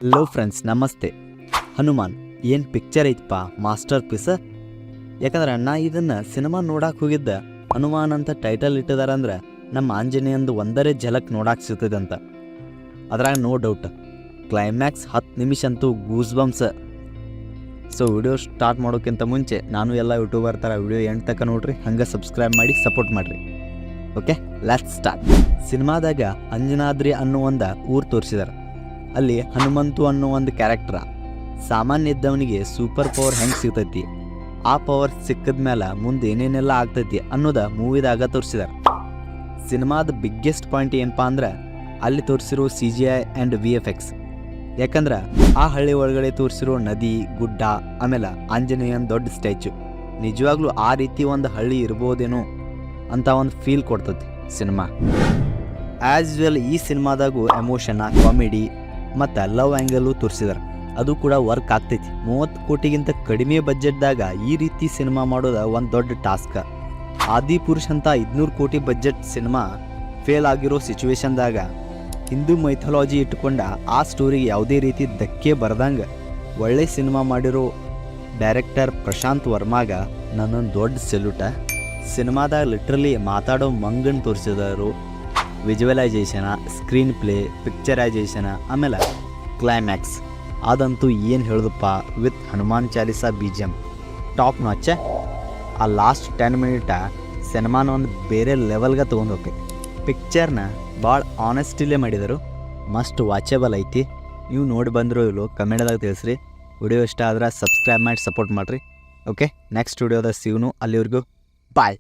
Hello friends, ನಮಸ್ತೆ. ಹನುಮಾನ್ ಏನು picture ಐತಪ್ಪ, ಮಾಸ್ಟರ್ ಪೀಸ. ಯಾಕಂದ್ರೆ ನಾ ಇದನ್ನು ಸಿನಿಮಾ ನೋಡಕ್ಕೆ ಹೋಗಿದ್ದ ಹನುಮಾನ್ ಅಂತ ಟೈಟಲ್ ಇಟ್ಟಿದಾರಂದ್ರೆ ನಮ್ಮ ಆಂಜನೇಯಂದು ಒಂದರೇ ಝಲಕ್ ನೋಡಕ್ಕೆ ಸಿಗ್ತದಂತ. ಅದ್ರಾಗ ನೋ ಡೌಟ್ ಕ್ಲೈಮ್ಯಾಕ್ಸ್ 10 ನಿಮಿಷ ಅಂತೂ goose bumps. So video start ಮಾಡೋಕ್ಕಿಂತ ಮುಂಚೆ ನಾನು ಎಲ್ಲ ಯೂಟ್ಯೂಬರ್ ಥರ ವಿಡಿಯೋ ಎಂಡ್ ತನಕ ನೋಡ್ರಿ, ಹಂಗೆ ಸಬ್ಸ್ಕ್ರೈಬ್ ಮಾಡಿ ಸಪೋರ್ಟ್ ಮಾಡಿರಿ. Okay, let's start. ಸಿನಿಮಾದಾಗ ಅಂಜನಾದ್ರಿ ಅನ್ನೋ ಒಂದು ಊರು ತೋರಿಸಿದಾರೆ. ಅಲ್ಲಿ ಹನುಮಂತು ಅನ್ನೋ ಒಂದು ಕ್ಯಾರೆಕ್ಟ್ರ ಸಾಮಾನ್ಯ ಇದ್ದವನಿಗೆ ಸೂಪರ್ ಪವರ್ ಹೆಂಗೆ ಸಿಗ್ತೈತಿ, ಆ ಪವರ್ ಸಿಕ್ಕಿದ ಮೇಲೆ ಮುಂದೆ ಏನೇನೆಲ್ಲ ಆಗ್ತೈತಿ ಅನ್ನೋದ ಮೂವಿದಾಗ ತೋರಿಸಿದಾರೆ. ಸಿನಿಮಾದ ಬಿಗ್ಗೆಸ್ಟ್ ಪಾಯಿಂಟ್ ಏನಪ್ಪ ಅಂದ್ರೆ ಅಲ್ಲಿ ತೋರಿಸಿರೋ CGI ಆ್ಯಂಡ್ VFX. ಯಾಕಂದ್ರೆ ಆ ಹಳ್ಳಿ ಒಳಗಡೆ ತೋರಿಸಿರೋ ನದಿ, ಗುಡ್ಡ, ಆಮೇಲೆ ಆಂಜನೇಯನ್ ದೊಡ್ಡ ಸ್ಟ್ಯಾಚು ನಿಜವಾಗ್ಲೂ ಆ ರೀತಿ ಒಂದು ಹಳ್ಳಿ ಇರ್ಬೋದೇನೋ ಅಂತ ಒಂದು ಫೀಲ್ ಕೊಡ್ತೈತಿ ಸಿನಿಮಾ. ಆ್ಯಸ್ ವೆಲ್ ಈ ಸಿನಿಮಾದಾಗೂ ಎಮೋಷನ್ನ, ಕಾಮಿಡಿ ಮತ್ತು ಲವ್ ಆ್ಯಂಗಲು ತೋರಿಸಿದಾರೆ. ಅದು ಕೂಡ ವರ್ಕ್ ಆಗ್ತೈತಿ. 30 ಕೋಟಿಗಿಂತ ಕಡಿಮೆ ಬಜೆಟ್ದಾಗ ಈ ರೀತಿ ಸಿನಿಮಾ ಮಾಡೋದು ಒಂದು ದೊಡ್ಡ ಟಾಸ್ಕ. ಆದಿಪುರುಷ್ ಅಂತ 500 ಕೋಟಿ ಬಜೆಟ್ ಸಿನಿಮಾ ಫೇಲ್ ಆಗಿರೋ ಸಿಚುವೇಶನ್ದಾಗ ಹಿಂದೂ ಮೈಥಾಲಜಿ ಇಟ್ಕೊಂಡ ಆ ಸ್ಟೋರಿಗೆ ಯಾವುದೇ ರೀತಿ ಧಕ್ಕೆ ಬರ್ದಂಗೆ ಒಳ್ಳೆ ಸಿನಿಮಾ ಮಾಡಿರೋ ಡೈರೆಕ್ಟರ್ ಪ್ರಶಾಂತ್ ವರ್ಮಾಗ ನನ್ನೊಂದು ದೊಡ್ಡ ಸೆಲ್ಯೂಟ. ಸಿನಿಮಾದಾಗ ಲಿಟ್ರಲಿ ಮಾತಾಡೋ ಮಂಗನ್ ತೋರಿಸಿದರು. ವಿಜುವಲೈಸೇಷನ, ಸ್ಕ್ರೀನ್ ಪ್ಲೇ, ಪಿಕ್ಚರೈಸೇಷನ, ಆಮೇಲೆ ಕ್ಲೈಮ್ಯಾಕ್ಸ್ ಅದಂತೂ ಏನು ಹೇಳೋದಪ್ಪ. With Hanuman Chalisa BGM top ನಾಚೆ. ಆ ಲಾಸ್ಟ್ 10 ಮಿನಿಟ ಸಿನಿಮಾನ ಒಂದು ಬೇರೆ ಲೆವೆಲ್ಗೆ ತೊಗೊಂಡು ಹೋಗ್ತೈತಿ. ಪಿಕ್ಚರ್ನ ಭಾಳ ಆನೆಸ್ಟಿಲೇ ಮಾಡಿದರು. ಮಸ್ಟ್ ವಾಚೇಬಲ್ ಐತಿ. ನೀವು ನೋಡಿ ಬಂದರೂ ಇಲ್ಲೋ ಕಮೆಂಟ್ದಾಗ ತಿಳಿಸ್ರಿ. ವಿಡಿಯೋ ಇಷ್ಟ ಆದ್ರೆ ಸಬ್ಸ್ಕ್ರೈಬ್ ಮಾಡಿ ಸಪೋರ್ಟ್ ಮಾಡಿರಿ. ಓಕೆ, ನೆಕ್ಸ್ಟ್ ವಿಡಿಯೋದ ಸಿಗ್ನು. ಅಲ್ಲಿವರೆಗೂ ಬಾಯ್.